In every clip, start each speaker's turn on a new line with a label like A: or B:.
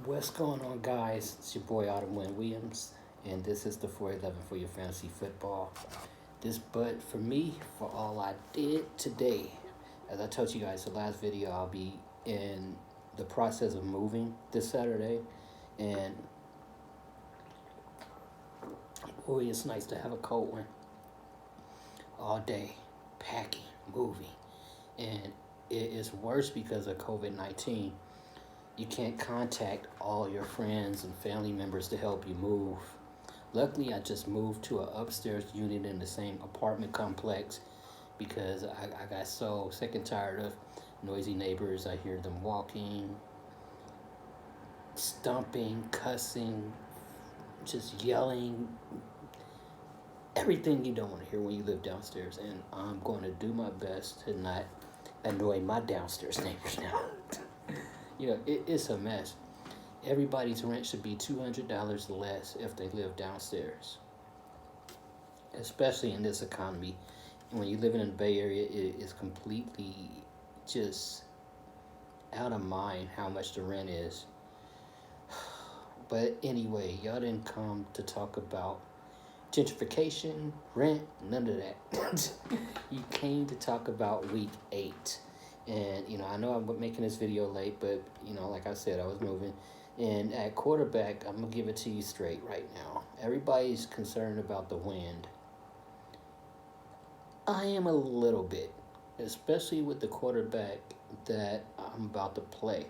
A: What's going on, guys? It's your boy Autumn Wynn Williams, and this is the 411 for your fantasy football. But for me, for all I did today, as I told you guys the last video, I'll be in the process of moving this Saturday, and boy, it's nice to have a cold one all day, packing, moving, and it is worse because of COVID-19. You can't contact all your friends and family members to help you move. Luckily, I just moved to an upstairs unit in the same apartment complex because I got so sick and tired of noisy neighbors. I hear them walking, stomping, cussing, just yelling, everything you don't want to hear when you live downstairs. And I'm going to do my best to not annoy my downstairs neighbors now. It's a mess. Everybody's rent should be $200 less if they live downstairs, especially in this economy. And when you live in the Bay Area, it is completely just out of mind how much the rent is. But anyway, y'all didn't come to talk about gentrification, rent, none of that. You came to talk about week 8. And, I know I'm making this video late, but, like I said, I was moving. And at quarterback, I'm going to give it to you straight right now. Everybody's concerned about the wind. I am a little bit, especially with the quarterback that I'm about to play.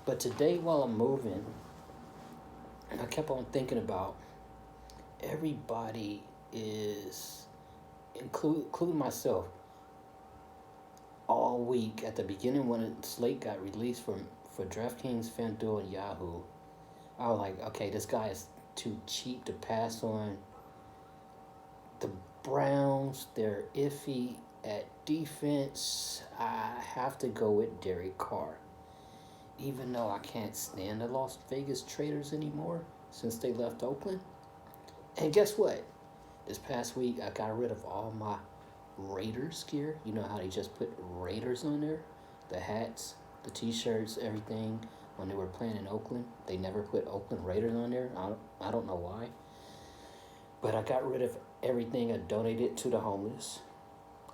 A: But today while I'm moving, I kept on thinking about everybody is, including myself, all week at the beginning when Slate got released for DraftKings, FanDuel, and Yahoo. I was like, okay, this guy is too cheap to pass on. The Browns, they're iffy at defense. I have to go with Derek Carr. Even though I can't stand the Las Vegas Traders anymore since they left Oakland. And guess what? This past week, I got rid of all my Raiders gear. You know how they just put Raiders on there? The hats, the t-shirts, everything. When they were playing in Oakland, they never put Oakland Raiders on there. I don't know why. But I got rid of everything. I donated to the homeless.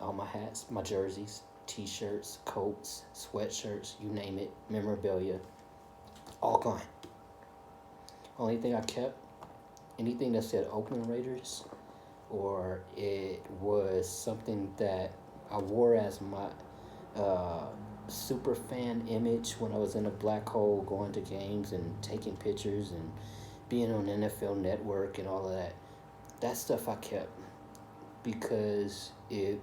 A: All my hats, my jerseys, t-shirts, coats, sweatshirts, you name it, memorabilia, all gone. Only thing I kept, anything that said Oakland Raiders, or it was something that I wore as my super fan image when I was in a black hole going to games and taking pictures and being on NFL Network and all of that. That stuff I kept because it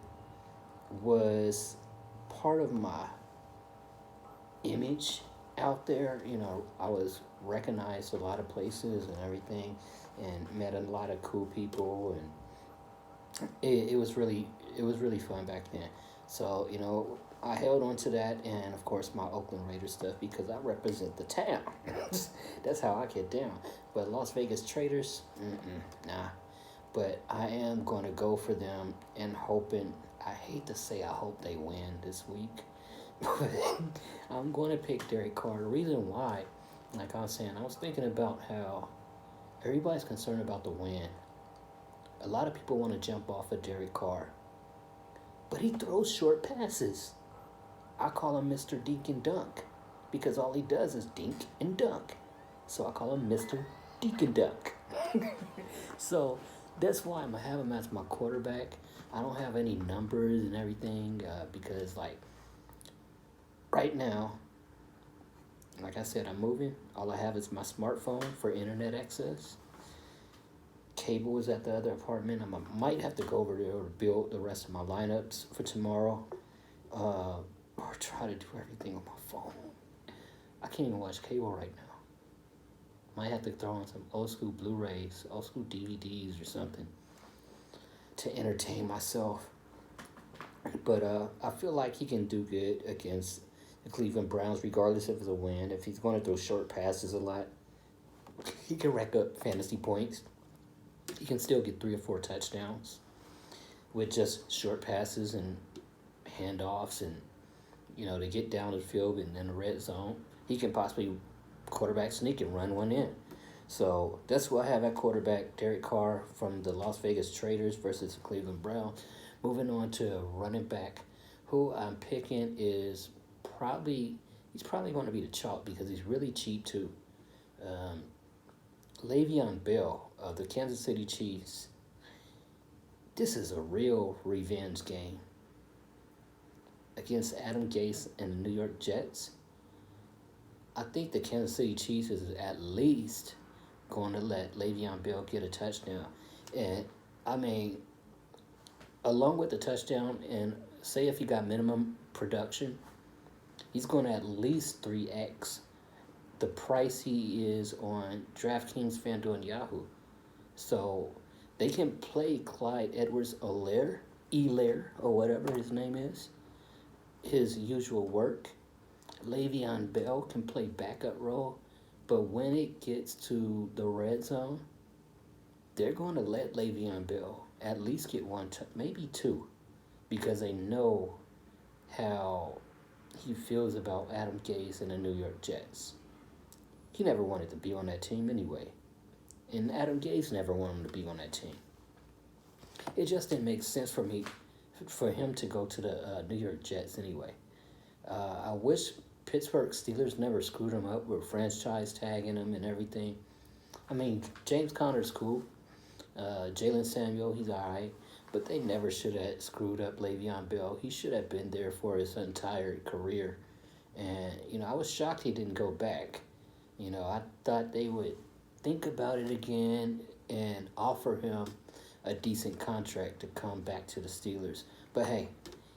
A: was part of my image out there. I was recognized a lot of places and everything and met a lot of cool people, and it was really fun back then. So, I held on to that, and of course my Oakland Raiders stuff because I represent the town. That's how I get down. But Las Vegas Traders, nah. But I am going to go for them and hoping, I hate to say I hope they win this week, but I'm going to pick Derek Carr. The reason why, like I was saying, I was thinking about how everybody's concerned about the win. A lot of people want to jump off of Derek Carr, but he throws short passes. I call him Mr. Dink and Dunk because all he does is dink and dunk. So I call him Mr. Dink and Dunk. So that's why I'm going to have him as my quarterback. I don't have any numbers and everything because, right now, like I said, I'm moving. All I have is my smartphone for internet access. Cable is at the other apartment. I might have to go over there to build the rest of my lineups for tomorrow, or try to do everything on my phone. I can't even watch cable right now. Might have to throw on some old school Blu-rays, old school DVDs or something to entertain myself. But I feel like he can do good against the Cleveland Browns, regardless if it's a win. If he's going to throw short passes a lot, he can rack up fantasy points. He can still get 3 or 4 touchdowns with just short passes and handoffs and, to get down the field and in the red zone. He can possibly quarterback sneak and run one in. So that's what I have at quarterback. Derek Carr from the Las Vegas Traders versus the Cleveland Browns. Moving on to running back, who I'm picking is he's probably going to be the chalk because he's really cheap too. Um, Le'Veon Bell of the Kansas City Chiefs. This is a real revenge game against Adam Gase and the New York Jets. I think the Kansas City Chiefs is at least going to let Le'Veon Bell get a touchdown. And, I mean, along with the touchdown, and say if he got minimum production, he's going to at least 3x the price he is on DraftKings, FanDuel, and Yahoo. So they can play Clyde Edwards-Helaire, or whatever his name is, his usual work. Le'Veon Bell can play backup role, but when it gets to the red zone, they're going to let Le'Veon Bell at least get one, maybe two, because they know how he feels about Adam Gase and the New York Jets. He never wanted to be on that team anyway, and Adam Gase never wanted him to be on that team. It just didn't make sense for him to go to the New York Jets anyway. I wish Pittsburgh Steelers never screwed him up with franchise tagging him and everything. I mean, James Conner's cool. Jalen Samuel, he's all right. But they never should have screwed up Le'Veon Bell. He should have been there for his entire career. And, I was shocked he didn't go back. I thought they would think about it again and offer him a decent contract to come back to the Steelers. But, hey,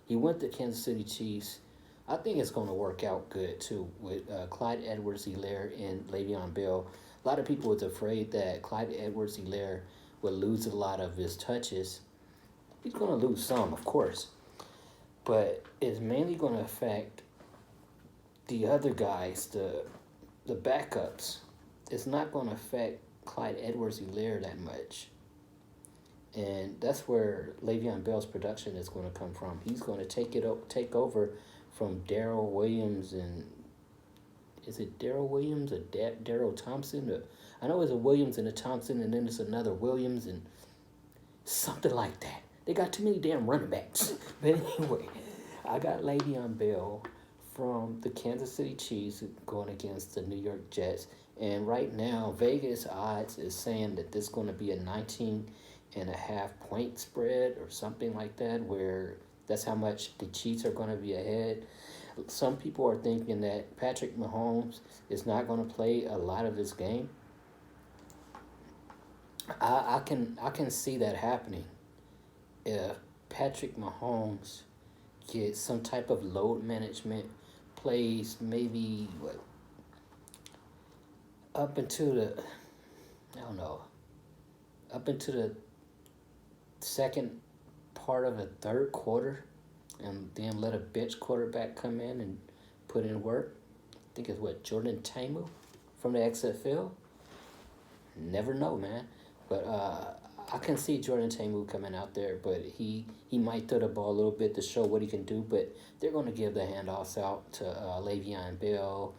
A: he went to Kansas City Chiefs. I think it's going to work out good, too, with Clyde Edwards-Helaire and Le'Veon Bell. A lot of people was afraid that Clyde Edwards-Helaire would lose a lot of his touches. He's going to lose some, of course. But it's mainly going to affect the other guys, the backups. It's not going to affect Clyde Edwards-Helaire that much. And that's where Le'Veon Bell's production is going to come from. He's going to take over from Darrell Williams, and is it Darrell Williams or Darrell Thompson? I know it's a Williams and a Thompson, and then it's another Williams and something like that. They got too many damn running backs. But anyway, I got Le'Veon Bell from the Kansas City Chiefs going against the New York Jets. And right now, Vegas odds is saying that this is going to be a 19.5-point spread or something like that, where that's how much the Chiefs are going to be ahead. Some people are thinking that Patrick Mahomes is not going to play a lot of this game. I can see that happening if Patrick Mahomes gets some type of load management, plays maybe up into the second part of the third quarter, and then let a bench quarterback come in and put in work. I think it's Jordan Tamu from the XFL. Never know, man. But I can see Jordan Tamu coming out there, but he might throw the ball a little bit to show what he can do, but they're going to give the handoffs out to Le'Veon Bell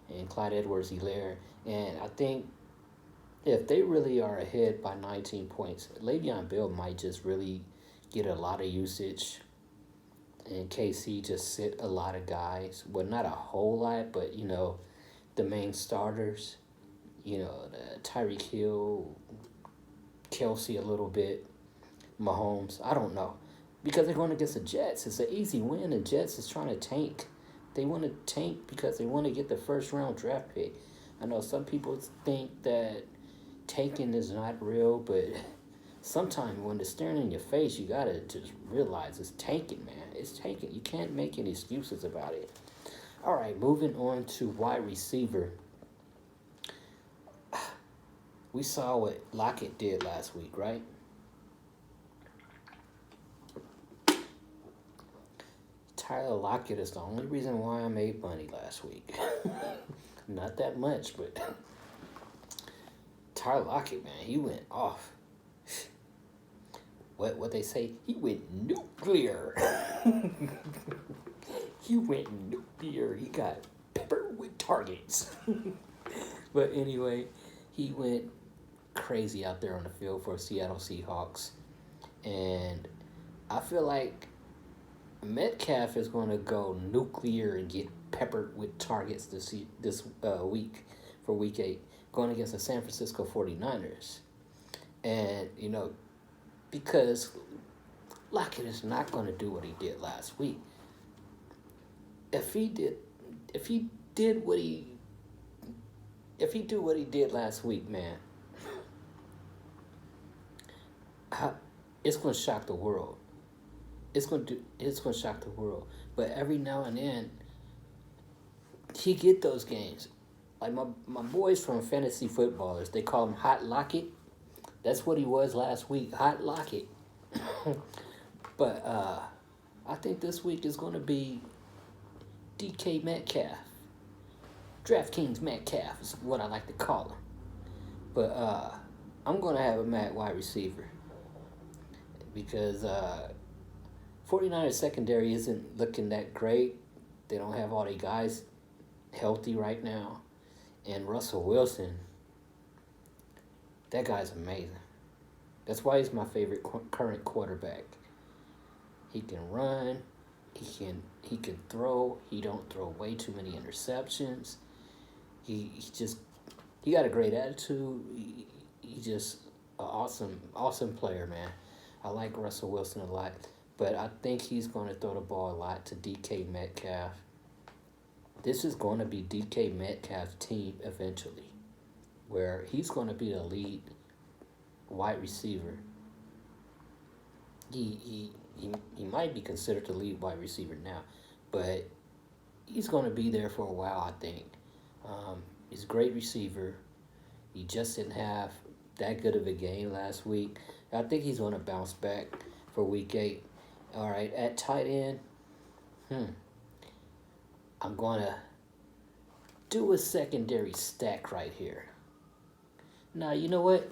A: and Clyde Edwards-Helaire. And I think if they really are ahead by 19 points, Le'Veon Bell might just really get a lot of usage in case he just sit a lot of guys. Well, not a whole lot, but, the main starters, the Tyreek Hill, Kelsey a little bit, Mahomes, I don't know. Because they're going against the Jets. It's an easy win. The Jets is trying to tank. They want to tank because they want to get the first-round draft pick. I know some people think that tanking is not real, but sometimes when it's staring in your face, you got to just realize it's tanking, man. It's tanking. You can't make any excuses about it. All right, moving on to wide receiver. We saw what Lockett did last week, right? Tyler Lockett is the only reason why I made money last week. Not that much, but Tyler Lockett, man, he went off. What they say? He went nuclear. He went nuclear. He got peppered with targets. But anyway, he went crazy out there on the field for Seattle Seahawks. And I feel like Metcalf is going to go nuclear and get peppered with targets this week for week 8, going against the San Francisco 49ers. And, because Lockett is not going to do what he did last week. If he did, if he did what he, if he do what he did last week, man, it's going to shock the world. It's going to shock the world. But every now and then, he get those games. Like my boys from Fantasy Footballers, they call him Hot Lockett. That's what he was last week, Hot Lockett. But I think this week is going to be DK Metcalf. DraftKings Metcalf is what I like to call him. But I'm going to have him at wide receiver. Because 49ers secondary isn't looking that great. They don't have all the guys healthy right now. And Russell Wilson, that guy's amazing. That's why he's my favorite current quarterback. He can run, he can throw. He don't throw way too many interceptions. He got a great attitude. He just an awesome player, man. I like Russell Wilson a lot, but I think he's going to throw the ball a lot to DK Metcalf. This is going to be DK Metcalf's team eventually, where he's going to be the lead wide receiver. He might be considered the lead wide receiver now, but he's going to be there for a while, I think. He's a great receiver. He just didn't have that good of a game last week. I think he's going to bounce back for week 8. All right, at tight end, I'm going to do a secondary stack right here. Now, you know what?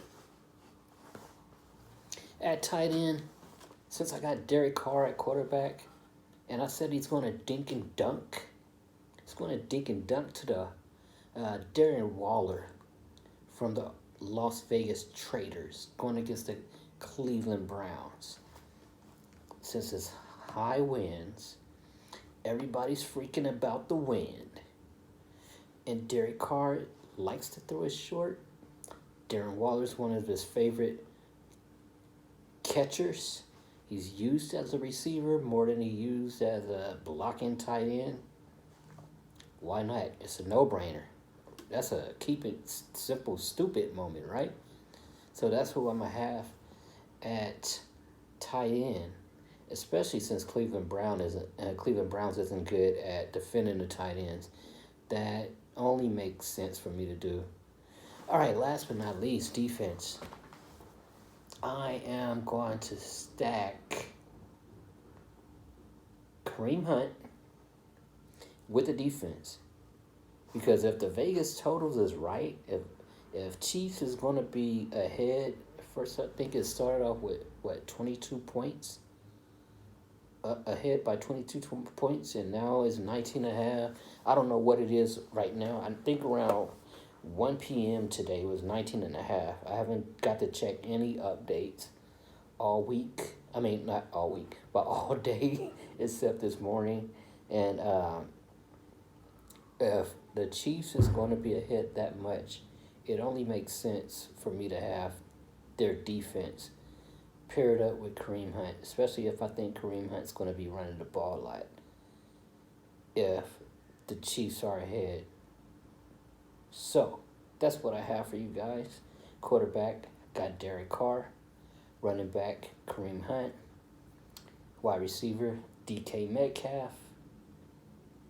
A: At tight end, since I got Derek Carr at quarterback, and I said he's going to dink and dunk, he's going to dink and dunk to the Darren Waller from the Las Vegas Traders going against the Cleveland Browns. Since it's high winds, everybody's freaking about the wind, and Derek Carr likes to throw it short. Darren Waller's one of his favorite catchers. He's used as a receiver more than he used as a blocking tight end. Why not? It's a no-brainer. That's a keep it simple, stupid moment, right? So that's who I'm going to have at tight end, especially since Cleveland Browns isn't good at defending the tight ends. That only makes sense for me to do. All right, last but not least, defense. I am going to stack Kareem Hunt with the defense. Because if the Vegas totals is right, if Chiefs is going to be ahead, first I think it started off with, 22 points? Ahead by 22 points, and now it's 19 and a half. I don't know what it is right now. I think around 1 p.m. today was 19 and a half. I haven't got to check any updates all week. I mean, not all week, but all day except this morning. And if the Chiefs is going to be ahead that much, it only makes sense for me to have their defense paired up with Kareem Hunt, especially if I think Kareem Hunt's going to be running the ball a lot. If the Chiefs are ahead. So, that's what I have for you guys. Quarterback, got Derek Carr. Running back, Kareem Hunt. Wide receiver, DK Metcalf.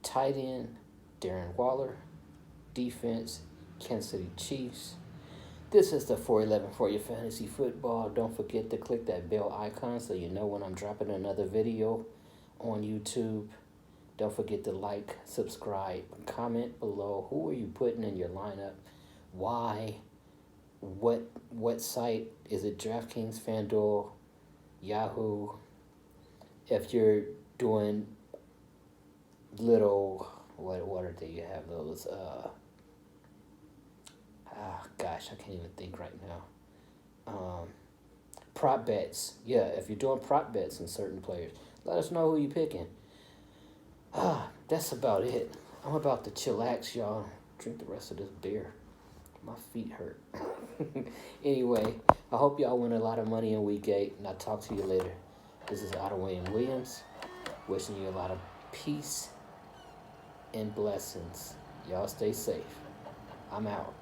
A: Tight end, Darren Waller. Defense, Kansas City Chiefs. This is the 411 for your fantasy football. Don't forget to click that bell icon so you know when I'm dropping another video on YouTube. Don't forget to like, subscribe, comment below. Who are you putting in your lineup? Why? What site? Is it DraftKings, FanDuel, Yahoo? If you're doing little, what are they? You have those Oh gosh, I can't even think right now. Prop bets. Yeah, if you're doing prop bets on certain players, let us know who you picking. That's about it. I'm about to chillax, y'all. Drink the rest of this beer. My feet hurt. Anyway, I hope y'all win a lot of money in week 8, and I'll talk to you later. This is Otto Wayne Williams, wishing you a lot of peace and blessings. Y'all stay safe. I'm out.